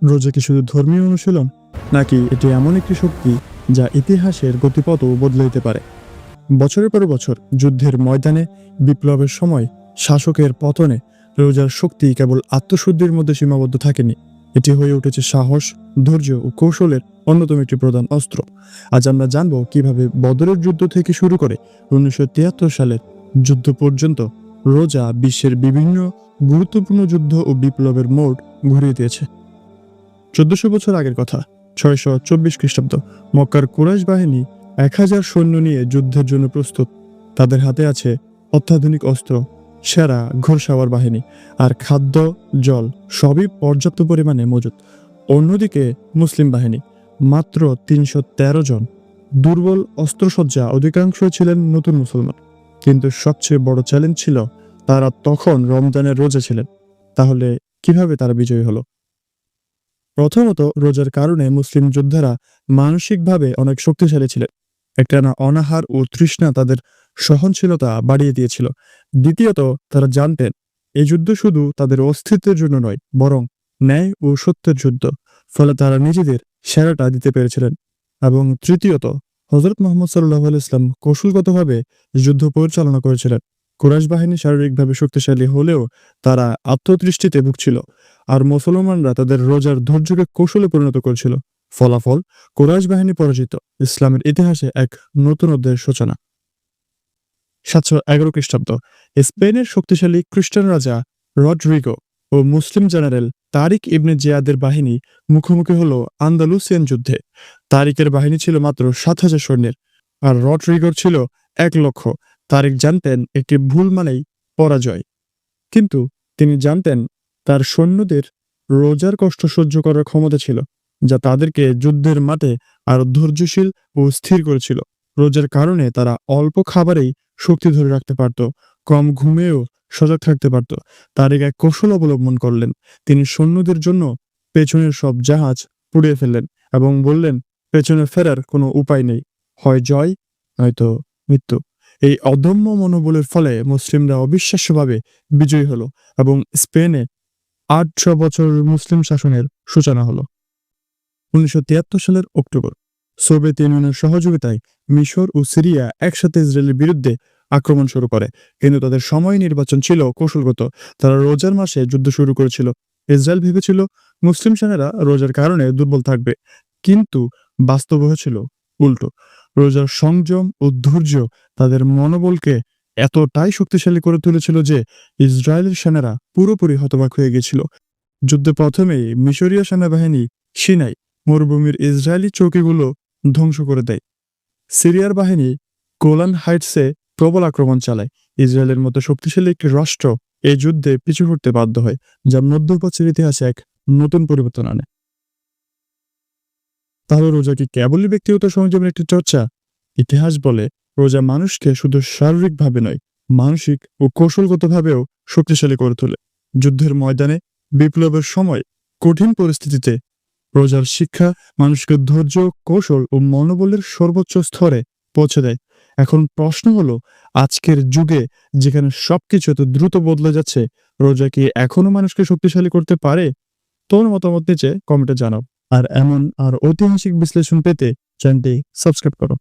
রোজা কি শুধু ধর্মীয় অনুশীলন, নাকি এটি এমন একটি শক্তি যা ইতিহাসের গতিপথও বদলে দিতে পারে? বছরের পর বছর যুদ্ধের ময়দানে, বিপ্লবের সময়, শাসকের পতনে রোজার শক্তি কেবল আত্মশুদ্ধির মধ্যে সীমাবদ্ধ থাকেনি। এটি হয়ে উঠেছে সাহস, ধৈর্য ও কৌশলের অন্যতম একটি প্রধান অস্ত্র। আজ আমরা জানব কিভাবে বদরের যুদ্ধ থেকে শুরু করে 1973 সালের যুদ্ধ পর্যন্ত রোজা বিশ্বের বিভিন্ন গুরুত্বপূর্ণ যুদ্ধ ও বিপ্লবের মোড় ঘুরিয়ে দিয়েছে। 1400 বছর আগের কথা, 624 খ্রিস্টাব্দ, মক্কার কুরাইশ বাহিনী 1000 সৈন্য নিয়ে যুদ্ধের জন্য প্রস্তুত। তাদের হাতে আছে অত্যাধুনিক অস্ত্র, সেরা ঘোড়সাওয়ার বাহিনী আর খাদ্য, জল সবই পর্যাপ্ত পরিমাণে মজুদ। অন্যদিকে মুসলিম বাহিনী মাত্র 313 জন, দুর্বল অস্ত্রসজ্জা, অধিকাংশ ছিলেন নতুন মুসলমান। কিন্তু সবচেয়ে বড় চ্যালেঞ্জ ছিল, তারা তখন রমজানের রোজা ছিলেন। তাহলে কিভাবে তারা বিজয়ী হলো? প্রথমত, রোজার কারণে মুসলিম যোদ্ধারা মানসিকভাবে অনেক শক্তিশালী ছিলেন। একটানা অনাহার ও তৃষ্ণা তাদের সহনশীলতা বাড়িয়ে দিয়েছিল। দ্বিতীয়ত, তারা জানতেন এই যুদ্ধ শুধু তাদের অস্তিত্বের জন্য নয়, বরং ন্যায় ও সত্যের যুদ্ধ। ফলে তারা নিজেদের সেরাটা দিতে পেরেছিলেন। এবং তৃতীয়ত, হযরত মুহাম্মদ সাল্লাল্লাহু আলাইহি ওয়াসাল্লাম কৌশলগতভাবে যুদ্ধ পরিচালনা করেছিলেন। কুরাইশ বাহিনী শারীরিকভাবে শক্তিশালী হলেও তারা আত্মতৃষ্টিতে ভুগছিল, আর মুসলমানরা তাদের রোজার ধৈর্যকে কৌশলে পরিণত করেছিল। ফলাফল, কুরাইশ বাহিনী পরাজিত, ইসলামের ইতিহাসে এক নতুন অধ্যায়ের সূচনা। 711 খ্রিস্টাব্দ, স্পেনের শক্তিশালী খ্রিস্টান রাজা রডরিগো ও মুসলিম জেনারেল তারিক ইবনে জিয়াদের বাহিনী মুখোমুখি হল আন্দালুসিয়ান যুদ্ধে। তারিকের বাহিনী ছিল মাত্র 7000 সৈন্যের, আর রডরিগোর ছিল 1,00,000। তারিক জানতেন একটি ভুল মানেই পরাজয়, কিন্তু তিনি জানতেন তার সৈন্যদের রোজার কষ্ট সহ্য করার ক্ষমতা ছিল, যা তাদেরকে যুদ্ধের মাঠে আরো ধৈর্যশীল ও স্থির করেছিল। রোজার কারণে তারা অল্প খাবারেই শক্তি ধরে রাখতে পারত, কম ঘুমেও সজাগ থাকতে পারত। তারিক এক কৌশল অবলম্বন করলেন। তিনি সৈন্যদের জন্য পেছনের সব জাহাজ পুড়িয়ে ফেললেন এবং বললেন, পেছনে ফেরার কোনো উপায় নেই, হয় জয় নয়তো মৃত্যু। এই অদম্য মনোবলের ফলে মুসলিমরা অবিশ্বাস্যভাবে বিজয়ী হলো এবং স্পেনে 800 বছর মুসলিম শাসনের সূচনা হলো। 1973 সালের অক্টোবর, সোভিয়েত ইউনিয়নের সহযোগিতায় মিশর ও সিরিয়া একসাথে ইসরায়েলের বিরুদ্ধে আক্রমণ শুরু করে। কিন্তু তাদের সময় নির্বাচন ছিল কৌশলগত। তারা রোজার মাসে যুদ্ধ শুরু করেছিল। ইসরায়েল ভেবেছিল মুসলিম সেনারা রোজার কারণে দুর্বল থাকবে, কিন্তু বাস্তব হয়েছিল উল্টো। রোজার সংযম ও ধৈর্য তাদের মনোবলকে এতটাই শক্তিশালী করে তুলেছিল যে ইসরায়েলের সেনারা পুরোপুরি হতবাক হয়ে গেছিল। যুদ্ধে প্রথমেই মিশরীয় সেনাবাহিনী সিনাই মরুভূমির ইসরায়েলি চৌকিগুলো ধ্বংস করে দেয়। সিরিয়ার বাহিনী গোলান হাইটসে প্রবল আক্রমণ চালায়। ইসরায়েলের মতো শক্তিশালী একটি রাষ্ট্র এই যুদ্ধে পিছু হটতে বাধ্য হয়, যা মধ্যপ্রাচ্যের ইতিহাসে এক নতুন পরিবর্তন আনে। তাহলে রোজা কি কেবলই ব্যক্তিগত সংযমের একটি চর্চা? ইতিহাস বলে রোজা মানুষকে শুধু শারীরিকভাবে নয়, মানসিক ও কৌশলগতভাবেও শক্তিশালী করে তোলে। যুদ্ধের ময়দানে, বিপ্লবের সময়, কঠিন পরিস্থিতিতে রোজার শিক্ষা মানুষকে ধৈর্য, কৌশল ও মনোবলের সর্বোচ্চ স্তরে পৌঁছে দেয়। এখন প্রশ্ন হলো, আজকের যুগে যেখানে সবকিছু এত দ্রুত বদলে যাচ্ছে, রোজা কি এখনো মানুষকে শক্তিশালী করতে পারে? তোমার মতামত নিচে কমেন্টে জানাও। আর এমন আর ঐতিহাসিক বিশ্লেষণ পেতে চ্যানেলটি সাবস্ক্রাইব করো।